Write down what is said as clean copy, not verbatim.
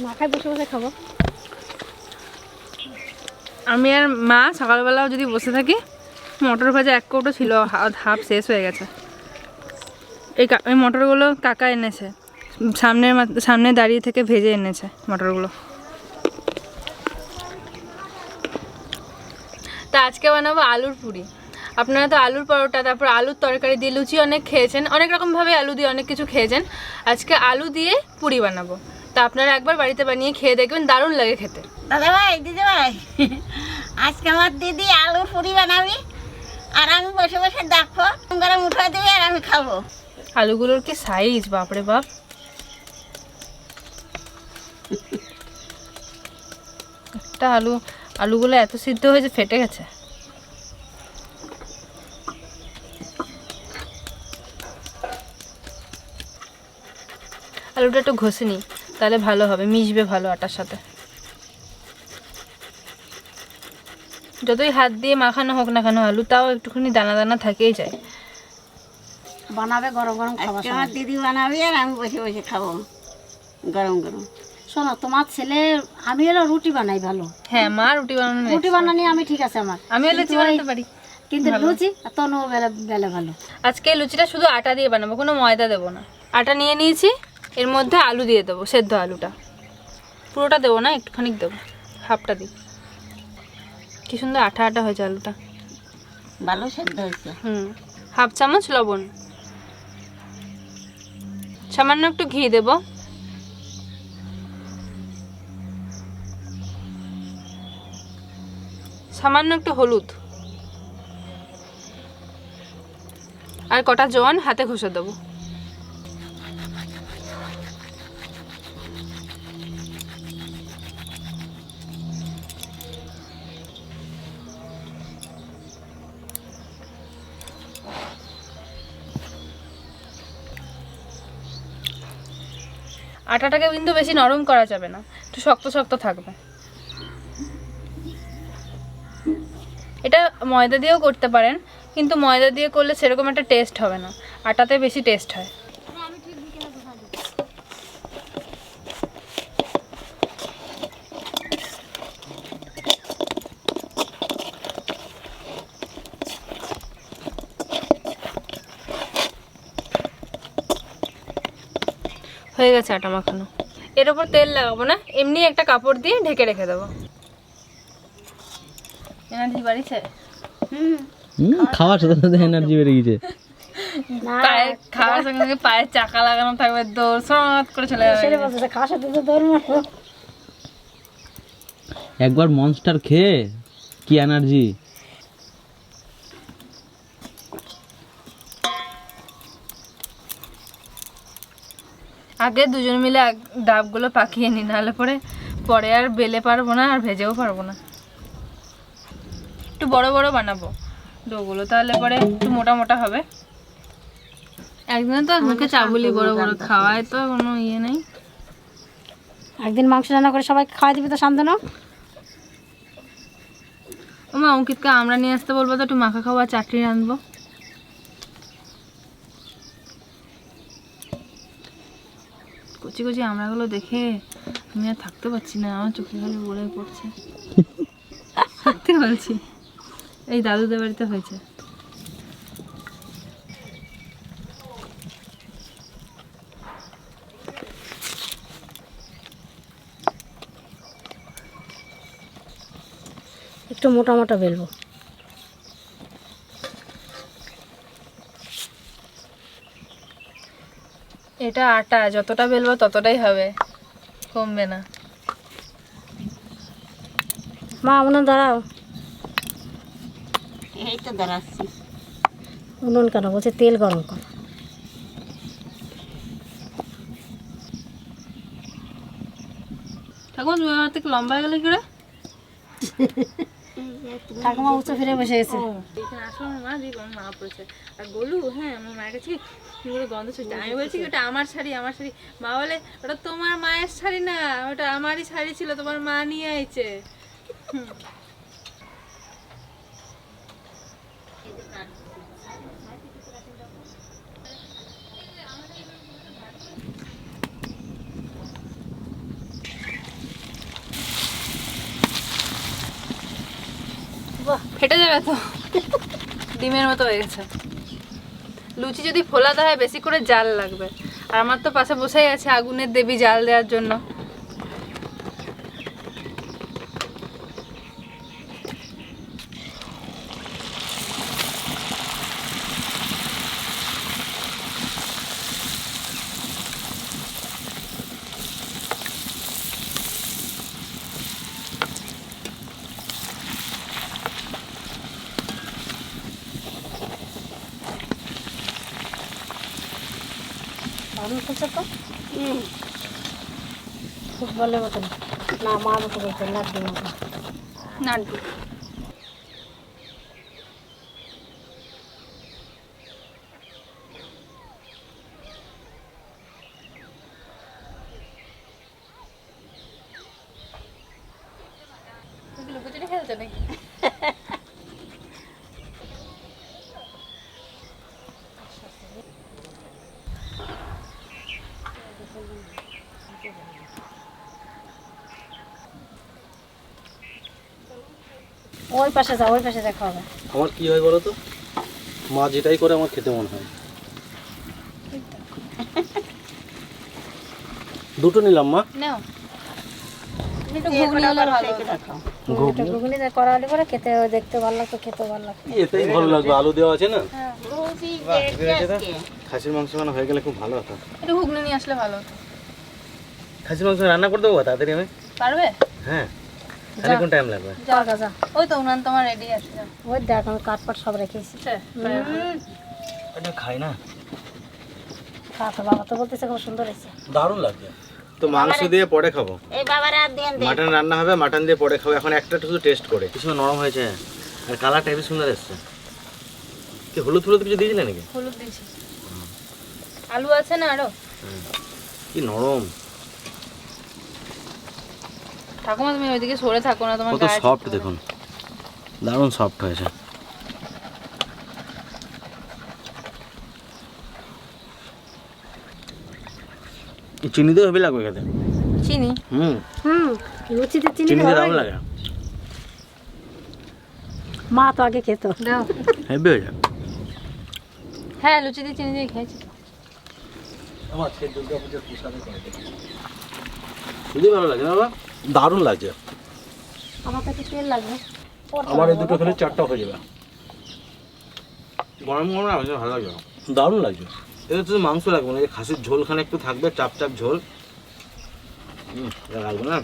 মাখায় বসে বসে খাবো। আমি আর মা সকালবেলাও যদি বসে থাকি, মটর ভাজা এক কৌটো ছিল, হাফ শেষ হয়ে গেছে। এই মটরগুলো কাকা এনেছে, সামনে দাঁড়িয়ে থেকে ভেজে এনেছে মটরগুলো। তা আজকে বানাবো আলুর পুরি। আপনারা তো আলুর পরোটা, তারপর আলুর তরকারি দিয়ে লুচি অনেক খেয়েছেন, অনেক রকমভাবে আলু দিয়ে অনেক কিছু খেয়েছেন। আজকে আলু দিয়ে পুরি বানাবো। তা আপনারা একবার বাড়িতে বানিয়ে খেয়ে দেখবেন, দারুণ লাগে খেতে। দাদা ভাই, দিদি ভাই, আজকে আমার দিদি আলুর পুরি বানাবি আর আমি বসে বসে দেখো, গরম উঠে দিবি আর আমি খাবো। আলুগুলোর কি সাইজ, বাপরে বাপ! একটা আলুগুলো এত সিদ্ধ হয়েছে ফেটে গেছে। আলুটা একটু ঘষে নিই, তাহলে ভালো হবে, মিশবে ভালো আটার সাথে। যতই হাত দিয়ে মাখানো হোক না কেন আলু, তাও একটুখানি দানা দানা থেকেই যায়। বানাবে গরম গরম খাবার। আমার দিদি বানাবি আর আমি বসে বসে খাবো গরম গরম। শোনো, তোমার ছেলে, আমি হলো রুটি বানাই ভালো। হ্যাঁ, মা রুটি বানানি আমি ঠিক আছে আমার, আমিও লুচি বানাতে পারি, কিন্তু লুচি তনু বেলে ভালো। আজকে লুচিটা শুধু আটা দিয়ে বানাবো, কোনো ময়দা দেবো না। আটা নিয়ে নিয়েছি, এর মধ্যে আলু দিয়ে দেবো, সেদ্ধ আলুটা। পুরোটা দেবো না, একটুখানি দেবো, হাফটা দিই। কি সুন্দর আঠা আঠা হয়েছে আলুটা, ভালো সেদ্ধ হয়েছে। হাফ চামচ লবণ, সামান্য একটু ঘি দেব, সামান্য একটু হলুদ, আর কটা জোয়ান হাতে ঘষে দেবো। আটাটাকে কিন্তু বেশি নরম করা যাবে না, একটু শক্ত শক্ত থাকবে। এটা ময়দা দিয়েও করতে পারেন, কিন্তু ময়দা দিয়ে করলে সেরকম একটা টেস্ট হবে না, আটাতে বেশি টেস্ট হয়। হয়ে গেছে আটা মাখানো। এর উপর তেল লাগাবো না, এমনি একটা কাপড় দিয়ে ঢেকে রেখে দেবো। এনার্জি বাড়িছে, খাওয়ার সাথে সাথে এনার্জি বেড়ে গেছে। খাওয়ার সঙ্গে সঙ্গে পায়ের চাকা লাগানো থাকবে, দৌড় সরাত করে চলে যাবে। খাওয়ার সাথে তো দৌড় মারবো। একবার মনস্টার খেয়ে কি এনার্জি! আগে দুজন মিলে ডাবগুলো পাকিয়ে নি, নাহলে পরে আর বেলে পারবো না, আর ভেজেও পারবো না। একটু বড় বড় বানাবো ডোগুলো, তাহলে পরে একটু মোটা মোটা হবে। একদিন তো মুখে চাবুলি বড় বড় খাওয়ায়, তো কোনো ইয়ে নেই। একদিন মাংস রান্না করে সবাই খাওয়াই দিবি তো, শান্তনু। ওমা, অঙ্কিতকে আমরা নিয়ে আসতে বলবো তো, একটু মাখা খাওয়া চাটনি রাঁধবো। কচি কচি আমড়াগুলো দেখে আমি আর থাকতে পারছি না, আমার চোখে খালি বলে পড়ছে। সত্যি বলছি, এই দাদুদের বাড়িতে হয়েছে। একটু মোটা মোটা বেলবো। এটা আটা, যতটা বেলবো ততটাই হবে, কমবে না। মা উনুন দাঁড়াও। এই তো দাঁড়াচ্ছি। উনুন কেন বলছে, তেল গরম কর। ঠাকুমা, তুমি আমার থেকে লম্বা হয়ে গেলে কি করে? ঠাকুমা উঁচু ফিরে বসে গেছে। এখানে আসো আমার মা, দেখি আমার মা পড়েছে। আর গোলু, হ্যাঁ, আমার মায়ের কাছে কি করে গন্ধ ছুটছে। আমি বলছি ওটা আমার শাড়ি, আমার শাড়ি। মা বলে ওটা তোমার মায়ের শাড়ি না, ওটা আমারই শাড়ি ছিল, তোমার মা নিয়ে আইছে। ফেটে যাবে তো, ডিমের মতো হয়ে গেছে। লুচি যদি ফোলাতে হয় বেশি করে জাল লাগবে, আর আমার তো পাশে বসেই আছে আগুনের দেবী জাল দেওয়ার জন্য। দারুণ খেলছে তো, ফুটবলের মতন না, মার মতো বলছে লাড্ডুর মতো। নাড়ু লুকোচুরি খেলছে নাকি? ওই পাশে যা, ওই পাশে যা খাওয়া। আমার কি হয় বলো তো, মা যেটাই করে আমার খেতে মনে হয়। দুটো নিলাম মা। নাও, একটু ঘুগনি হলে ভালো হতো। ঘুগনি যা করা হলে পরে খেতে দেখতে ভালো লাগতো, খেতেও ভালো লাগতো। এতেই ভালো লাগবে, আলু দেওয়া আছে না। লুচি খাসির মাংস মানে হয়ে গেলে খুব ভালো হতো। একটু ঘুগনি নিয়ে আসলে ভালো হতো। খাসির মাংস রান্না করে দেবো তাড়াতাড়ি আমি। পারবে? হ্যাঁ, অনেকক্ষণ টাইম লাগবে। যা যা, ওই তো উনান তোমার রেডি আছে। যাও। ওই দেখ আমি কাঠপাট সব রেখেছি। এটা খাই না, খা তো, বাবা তো বলতেছে খুব সুন্দর হয়েছে। দারুণ লাগবে। তো মাংস দিয়ে পরে খাবো, এই বাবার আর দিয়ে দে। মাটন রান্না হবে, মাটন দিয়ে পরে খাবো। এখন একটা শুধু টেস্ট করে, কিছু নরম হয়েছে আর কালারটা হেবি সুন্দর এসছে। কি হলুদ হলুদ কিছু দিয়েছিলে নাকি? হলুদ দিয়েছি। আলু আছে না আরো? কি নরম, ঠাকুমা তুমি ওইদিকে সরে থাকো না, তোমার কত গায়ে সফট দেখুন, দারুণ সফট হয়েছে। চিনি দিয়ে হেবি লাগবে খেতে। চিনি? লুচিতে চিনি চিনি দিয়ে দেওয়া দারুণ হয়? লাগে, মা তো আগে খেত। দাও। হেবি হয়েছে। হ্যাঁ, লুচি দিয়ে চিনি দিয়ে খেয়েছি তো। আমার সেই দুর্গাপূজার প্রসাদে করে খুবই ভালো লাগে না বাবা, দারুণ লাগছে। আমার তো একটু তেল লাগবে। আমার এই দুটো খেলে চারটা হয়ে যাবে। গরম গরম আমার ভালো লাগবে, দারুণ লাগছে। এটা তো মাংস লাগবে না, যে খাসির ঝোলখানে একটু থাকবে, চাপ চাপ ঝোল। লাগবে না।